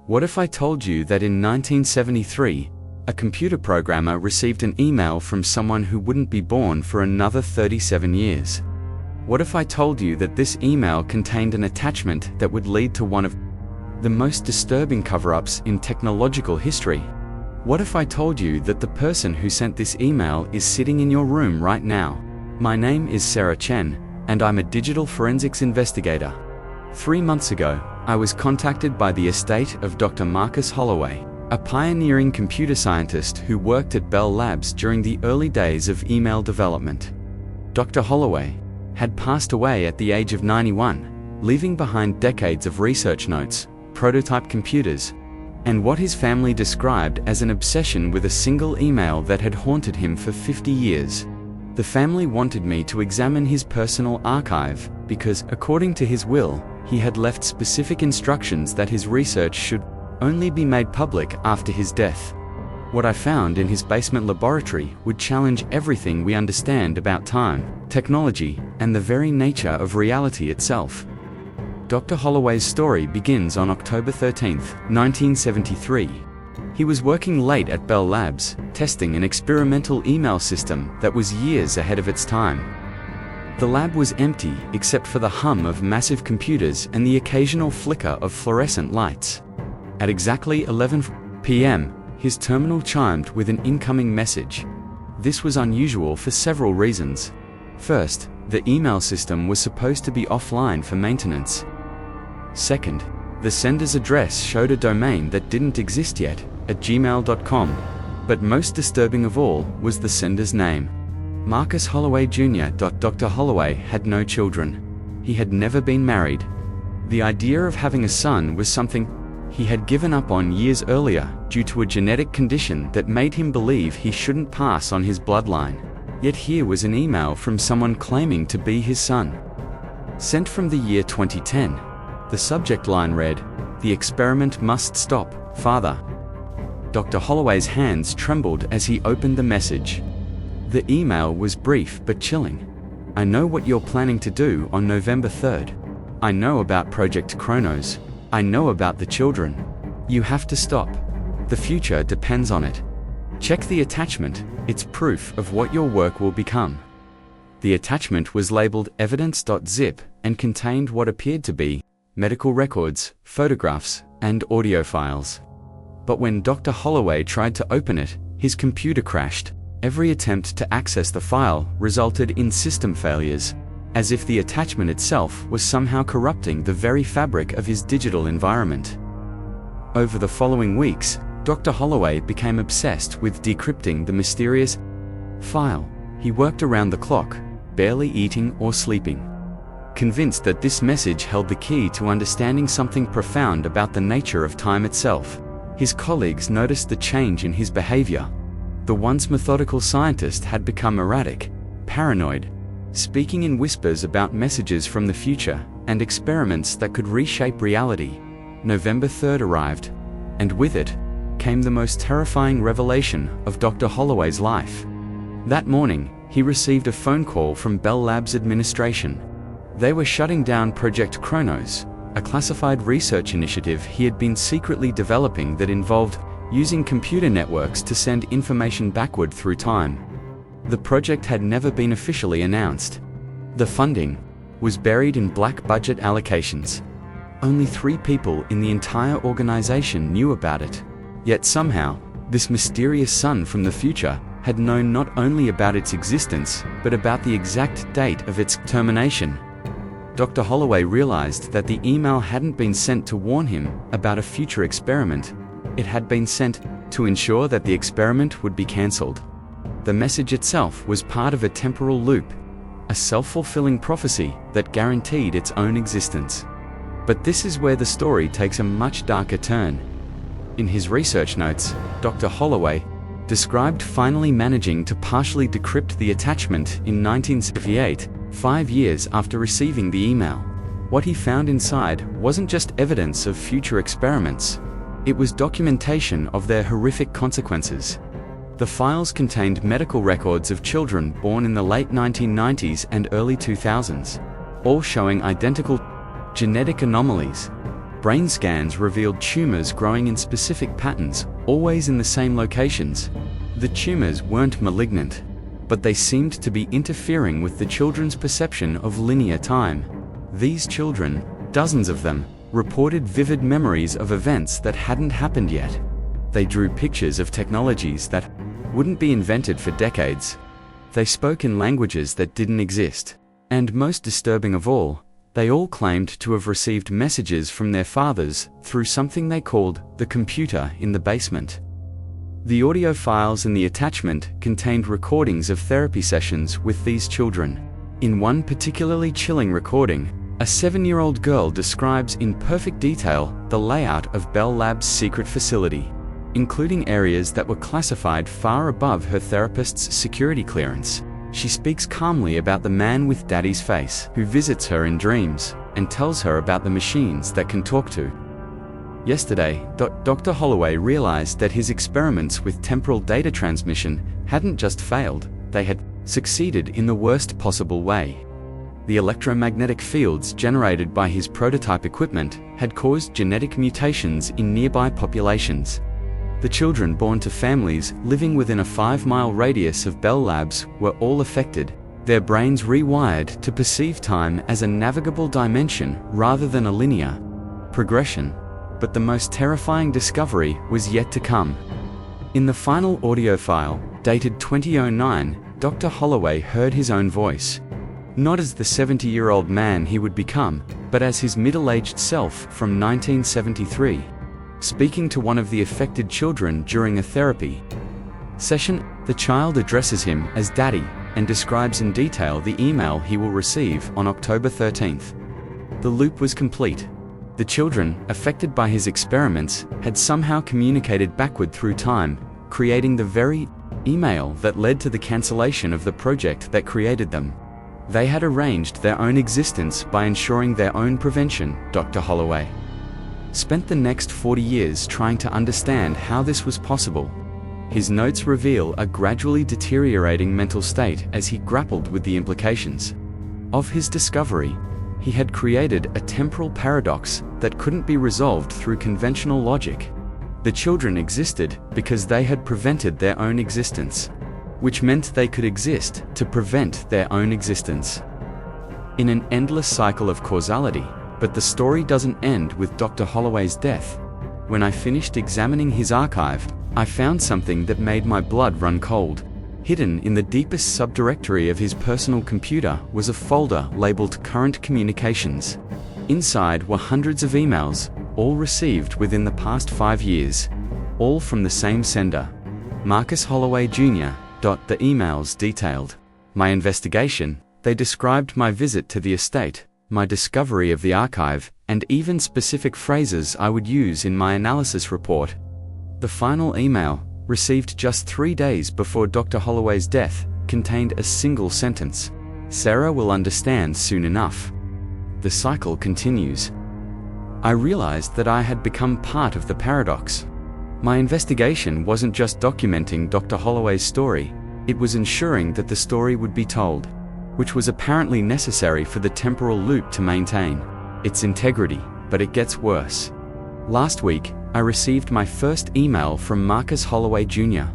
What if I told you that in 1973, a computer programmer received an email from someone who wouldn't be born for another 37 years? What if I told you that this email contained an attachment that would lead to one of the most disturbing cover-ups in technological history? What if I told you that the person who sent this email is sitting in your room right now? My name is Sarah Chen, and I'm a digital forensics investigator. 3 months ago, I was contacted by the estate of Dr. Marcus Holloway, a pioneering computer scientist who worked at Bell Labs during the early days of email development. Dr. Holloway had passed away at the age of 91, leaving behind decades of research notes, prototype computers, and what his family described as an obsession with a single email that had haunted him for 50 years. The family wanted me to examine his personal archive because, according to his will, he had left specific instructions that his research should only be made public after his death. What I found in his basement laboratory would challenge everything we understand about time, technology, and the very nature of reality itself. Dr. Holloway's story begins on October 13, 1973. He was working late at Bell Labs, testing an experimental email system that was years ahead of its time. The lab was empty except for the hum of massive computers and the occasional flicker of fluorescent lights. At exactly 11 p.m., his terminal chimed with an incoming message. This was unusual for several reasons. First, the email system was supposed to be offline for maintenance. Second, the sender's address showed a domain that didn't exist yet, at gmail.com. But most disturbing of all was the sender's name. Marcus Holloway Jr. Dr. Holloway had no children. He had never been married. The idea of having a son was something he had given up on years earlier due to a genetic condition that made him believe he shouldn't pass on his bloodline. Yet here was an email from someone claiming to be his son. Sent from the year 2010. The subject line read, "The experiment must stop, Father." Dr. Holloway's hands trembled as he opened the message. The email was brief but chilling. "I know what you're planning to do on November 3rd. I know about Project Kronos. I know about the children. You have to stop. The future depends on it. Check the attachment, it's proof of what your work will become." The attachment was labeled evidence.zip and contained what appeared to be medical records, photographs, and audio files. But when Dr. Holloway tried to open it, his computer crashed. Every attempt to access the file resulted in system failures, as if the attachment itself was somehow corrupting the very fabric of his digital environment. Over the following weeks, Dr. Holloway became obsessed with decrypting the mysterious file. He worked around the clock, barely eating or sleeping, convinced that this message held the key to understanding something profound about the nature of time itself. His colleagues noticed the change in his behavior. The once methodical scientist had become erratic, paranoid, speaking in whispers about messages from the future and experiments that could reshape reality. November 3rd arrived, and with it came the most terrifying revelation of Dr. Holloway's life. That morning, he received a phone call from Bell Labs administration. They were shutting down Project Kronos, a classified research initiative he had been secretly developing that involved using computer networks to send information backward through time. The project had never been officially announced. The funding was buried in black budget allocations. Only 3 people in the entire organization knew about it. Yet somehow, this mysterious son from the future had known not only about its existence, but about the exact date of its termination. Dr. Holloway realized that the email hadn't been sent to warn him about a future experiment. It had been sent to ensure that the experiment would be cancelled. The message itself was part of a temporal loop, a self-fulfilling prophecy that guaranteed its own existence. But this is where the story takes a much darker turn. In his research notes, Dr. Holloway described finally managing to partially decrypt the attachment in 1978, 5 years after receiving the email. What he found inside wasn't just evidence of future experiments. It was documentation of their horrific consequences. The files contained medical records of children born in the late 1990s and early 2000s, all showing identical genetic anomalies. Brain scans revealed tumors growing in specific patterns, always in the same locations. The tumors weren't malignant, but they seemed to be interfering with the children's perception of linear time. These children, dozens of them, reported vivid memories of events that hadn't happened yet. They drew pictures of technologies that wouldn't be invented for decades. They spoke in languages that didn't exist. And most disturbing of all, they all claimed to have received messages from their fathers through something they called the computer in the basement. The audio files in the attachment contained recordings of therapy sessions with these children. In one particularly chilling recording, a 7-year-old girl describes in perfect detail the layout of Bell Labs' secret facility, including areas that were classified far above her therapist's security clearance. She speaks calmly about the man with daddy's face, who visits her in dreams, and tells her about the machines that can talk to. Yesterday, Dr. Holloway realized that his experiments with temporal data transmission hadn't just failed, they had succeeded in the worst possible way. The electromagnetic fields generated by his prototype equipment had caused genetic mutations in nearby populations. The children born to families living within a 5-mile radius of Bell Labs were all affected, their brains rewired to perceive time as a navigable dimension rather than a linear progression. But the most terrifying discovery was yet to come. In the final audio file, dated 2009, Dr. Holloway heard his own voice. Not as the 70-year-old man he would become, but as his middle-aged self from 1973. Speaking to one of the affected children during a therapy session, the child addresses him as Daddy and describes in detail the email he will receive on October 13th. The loop was complete. The children, affected by his experiments, had somehow communicated backward through time, creating the very email that led to the cancellation of the project that created them. They had arranged their own existence by ensuring their own prevention, Dr. Holloway spent the next 40 years trying to understand how this was possible. His notes reveal a gradually deteriorating mental state as he grappled with the implications of his discovery. He had created a temporal paradox that couldn't be resolved through conventional logic. The children existed because they had prevented their own existence, which meant they could exist to prevent their own existence. In an endless cycle of causality. But the story doesn't end with Dr. Holloway's death. When I finished examining his archive, I found something that made my blood run cold. Hidden in the deepest subdirectory of his personal computer was a folder labeled Current Communications. Inside were hundreds of emails, all received within the past 5 years, all from the same sender, Marcus Holloway Jr. The emails detailed my investigation. They described my visit to the estate, my discovery of the archive, and even specific phrases I would use in my analysis report. The final email, received just 3 days before Dr. Holloway's death, contained a single sentence: "Sarah will understand soon enough." The cycle continues. I realized that I had become part of the paradox. My investigation wasn't just documenting Dr. Holloway's story, it was ensuring that the story would be told, which was apparently necessary for the temporal loop to maintain its integrity. But it gets worse. Last week, I received my first email from Marcus Holloway Jr.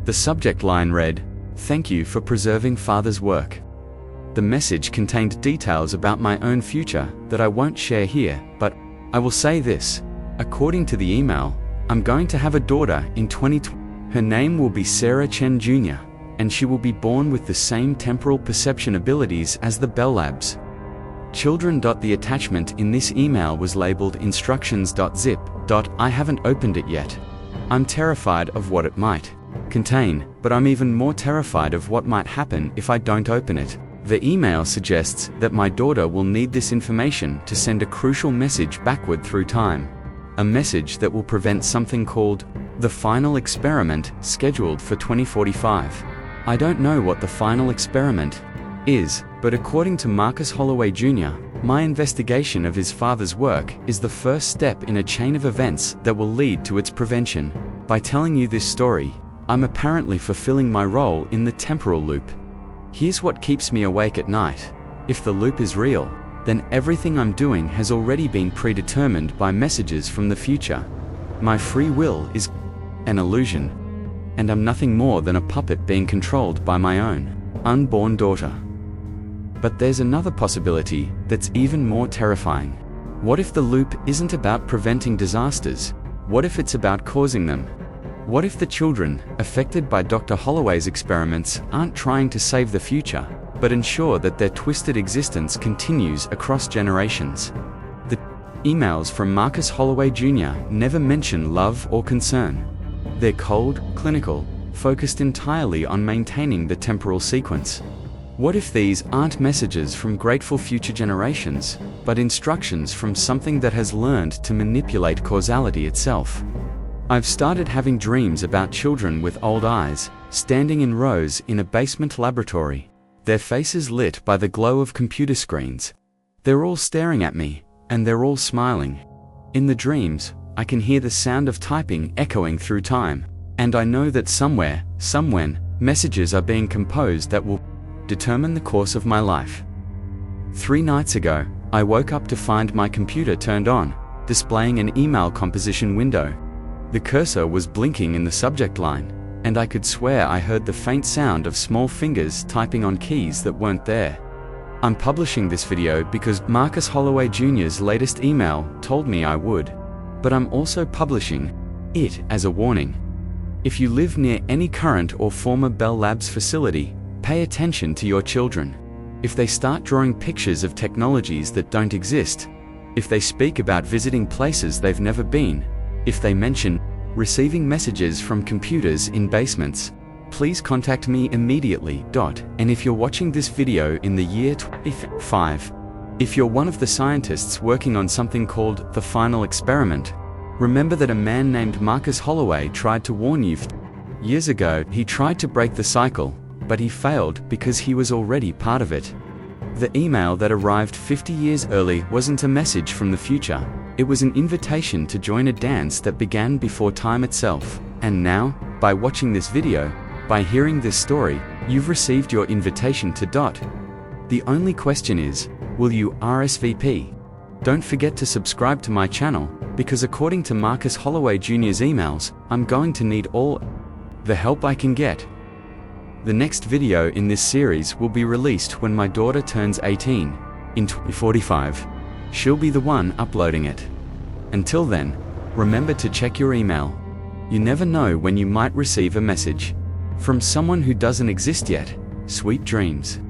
The subject line read, "Thank you for preserving Father's work." The message contained details about my own future that I won't share here, but I will say this. According to the email, I'm going to have a daughter in 2020. Her name will be Sarah Chen Jr., and she will be born with the same temporal perception abilities as the Bell Labs children. The attachment in this email was labeled instructions.zip. I haven't opened it yet. I'm terrified of what it might contain, but I'm even more terrified of what might happen if I don't open it. The email suggests that my daughter will need this information to send a crucial message backward through time, a message that will prevent something called the final experiment, scheduled for 2045. I don't know what the final experiment is, but according to Marcus Holloway Jr., my investigation of his father's work is the first step in a chain of events that will lead to its prevention. By telling you this story, I'm apparently fulfilling my role in the temporal loop. Here's what keeps me awake at night. If the loop is real, then everything I'm doing has already been predetermined by messages from the future. My free will is an illusion, and I'm nothing more than a puppet being controlled by my own unborn daughter. But there's another possibility that's even more terrifying. What if the loop isn't about preventing disasters? What if it's about causing them? What if the children affected by Dr. Holloway's experiments aren't trying to save the future, but ensure that their twisted existence continues across generations? The emails from Marcus Holloway Jr. never mention love or concern. They're cold, clinical, focused entirely on maintaining the temporal sequence. What if these aren't messages from grateful future generations, but instructions from something that has learned to manipulate causality itself? I've started having dreams about children with old eyes, standing in rows in a basement laboratory, their faces lit by the glow of computer screens. They're all staring at me, and they're all smiling. In the dreams, I can hear the sound of typing echoing through time, and I know that somewhere, somewhen, messages are being composed that will determine the course of my life. 3 nights ago, I woke up to find my computer turned on, displaying an email composition window. The cursor was blinking in the subject line, and I could swear I heard the faint sound of small fingers typing on keys that weren't there. I'm publishing this video because Marcus Holloway Jr.'s latest email told me I would, but I'm also publishing it as a warning. If you live near any current or former Bell Labs facility, pay attention to your children. If they start drawing pictures of technologies that don't exist, if they speak about visiting places they've never been, if they mention receiving messages from computers in basements, please contact me immediately. And if you're watching this video in the year 2025, if you're one of the scientists working on something called the final experiment, remember that a man named Marcus Holloway tried to warn you. Years ago, he tried to break the cycle, but he failed because he was already part of it. The email that arrived 50 years early wasn't a message from the future. It was an invitation to join a dance that began before time itself. And now, by watching this video, by hearing this story, you've received your invitation to Dot. The only question is, will you RSVP? Don't forget to subscribe to my channel, because according to Marcus Holloway Jr.'s emails, I'm going to need all the help I can get. The next video in this series will be released when my daughter turns 18, in 2045. She'll be the one uploading it. Until then, remember to check your email. You never know when you might receive a message from someone who doesn't exist yet. Sweet dreams.